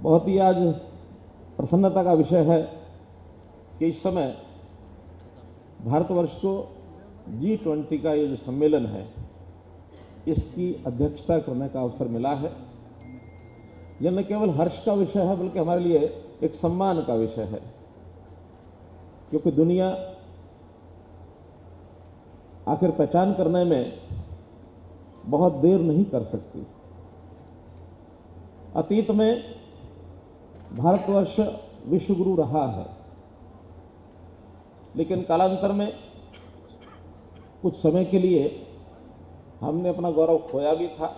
बहुत ही आज प्रसन्नता का विषय है कि इस समय भारतवर्ष को G20 का ये जो सम्मेलन है इसकी अध्यक्षता करने का अवसर मिला है। यह न केवल हर्ष का विषय है बल्कि हमारे लिए एक सम्मान का विषय है, क्योंकि दुनिया आखिर पहचान करने में बहुत देर नहीं कर सकती। अतीत में भारतवर्ष विश्वगुरु रहा है, लेकिन कालांतर में कुछ समय के लिए हमने अपना गौरव खोया भी था।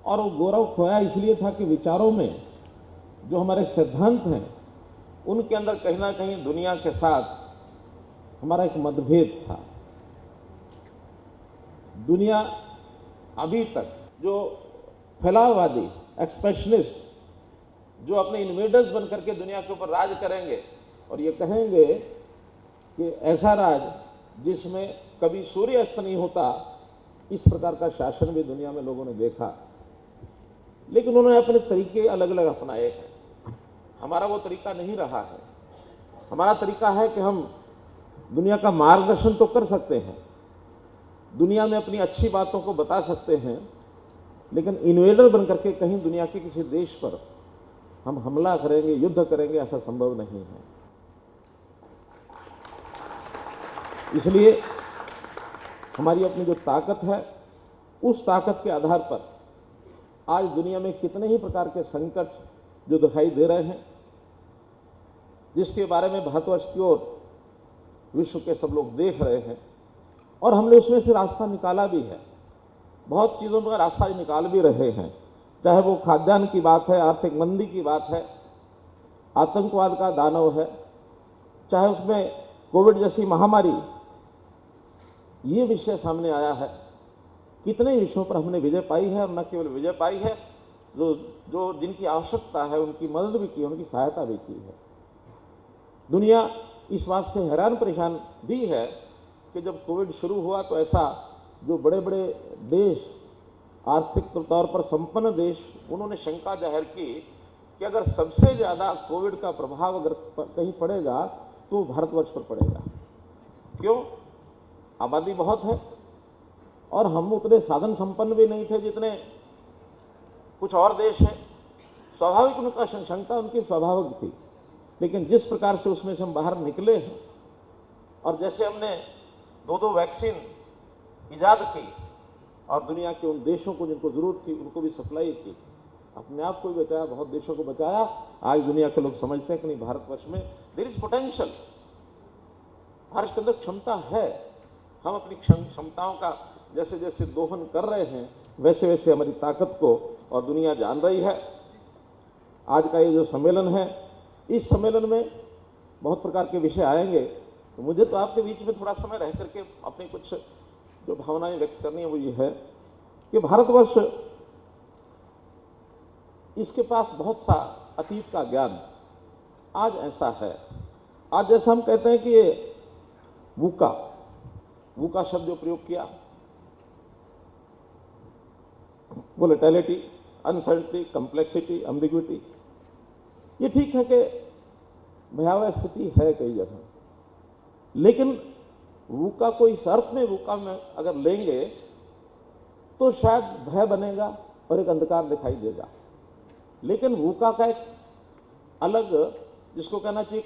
और वो गौरव खोया इसलिए था कि विचारों में जो हमारे सिद्धांत हैं उनके अंदर कहीं ना कहीं दुनिया के साथ हमारा एक मतभेद था। दुनिया अभी तक जो फैलाववादी एक्सपेशनिस्ट जो अपने इन्वेडर्स बन करके दुनिया के ऊपर राज करेंगे और ये कहेंगे कि ऐसा राज जिसमें कभी सूर्य अस्त नहीं होता, इस प्रकार का शासन भी दुनिया में लोगों ने देखा, लेकिन उन्होंने अपने तरीके अलग अलग अपनाए हैं। हमारा वो तरीका नहीं रहा है। हमारा तरीका है कि हम दुनिया का मार्गदर्शन तो कर सकते हैं, दुनिया में अपनी अच्छी बातों को बता सकते हैं, लेकिन इन्वेडर बन करके कहीं दुनिया के किसी देश पर हम हमला करेंगे, युद्ध करेंगे, ऐसा संभव नहीं है। इसलिए हमारी अपनी जो ताकत है, उस ताकत के आधार पर आज दुनिया में कितने ही प्रकार के संकट जो दिखाई दे रहे हैं, जिसके बारे में भारतवर्ष की ओर विश्व के सब लोग देख रहे हैं, और हमने उसमें से रास्ता निकाला भी है। बहुत चीज़ों का रास्ता निकाल भी रहे हैं, चाहे वो खाद्यान्न की बात है, आर्थिक मंदी की बात है, आतंकवाद का दानव है, चाहे उसमें कोविड जैसी महामारी, ये विषय सामने आया है। कितने विषयों पर हमने विजय पाई है, और न केवल विजय पाई है, जो जिनकी आवश्यकता है उनकी मदद भी की है, उनकी सहायता भी की है। दुनिया इस बात से हैरान परेशान भी है कि जब कोविड शुरू हुआ तो ऐसा जो बड़े बड़े देश, आर्थिक तौर पर संपन्न देश, उन्होंने शंका जाहिर की कि अगर सबसे ज़्यादा कोविड का प्रभाव अगर कहीं पड़ेगा तो भारतवर्ष पर पड़ेगा। क्यों? आबादी बहुत है और हम उतने साधन संपन्न भी नहीं थे जितने कुछ और देश हैं। स्वाभाविक उनका शंका उनकी स्वाभाविक थी, लेकिन जिस प्रकार से उसमें से हम बाहर निकले हैं और जैसे हमने दो वैक्सीन ईजाद की और दुनिया के उन देशों को जिनको जरूरत थी उनको भी सप्लाई की, अपने आप को भी बचाया, बहुत देशों को बचाया। आज दुनिया के लोग समझते हैं कि नहीं, भारतवर्ष में देयर इज पोटेंशियल, भारत के अंदर क्षमता है। हम अपनी क्षमताओं का जैसे जैसे दोहन कर रहे हैं, वैसे वैसे हमारी ताकत को और दुनिया जान रही है। आज का ये जो सम्मेलन है, इस सम्मेलन में बहुत प्रकार के विषय आएंगे, तो मुझे तो आपके बीच में थोड़ा समय रह करके अपनी कुछ जो भावनाएं व्यक्त करनी है वो ये है कि भारतवर्ष, इसके पास बहुत सा अतीत का ज्ञान आज ऐसा है। आज जैसा हम कहते हैं कि ये वूका शब्द जो प्रयोग किया, वोलेटिलिटी, अनसर्टेनिटी, कॉम्प्लेक्सिटी, एम्बिग्विटी, ये ठीक है कि भयावह स्थिति है कई जगह, लेकिन वूका को इस अर्थ में वूका में अगर लेंगे तो शायद भय बनेगा और एक अंधकार दिखाई देगा। लेकिन वूका का एक अलग, जिसको कहना चाहिए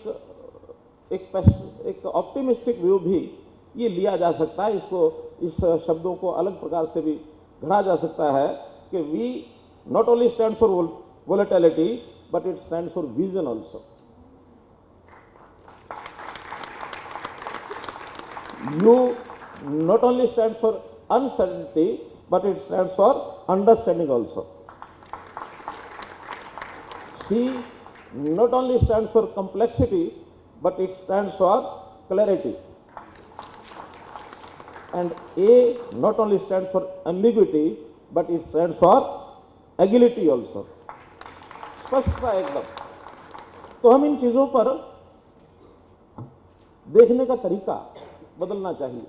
एक ऑप्टिमिस्टिक व्यू भी ये लिया जा सकता है। इसको, इस शब्दों को अलग प्रकार से भी गढ़ा जा सकता है कि we not only stand for volatility but it stand for vision also. U not only stands for uncertainty, but it stands for understanding also. C not only stands for complexity, but it stands for clarity. And A not only stands for ambiguity, but it stands for agility also. स्पष्ट था एकदम। तो हम इन चीजों पर देखने का तरीका बदलना चाहिए।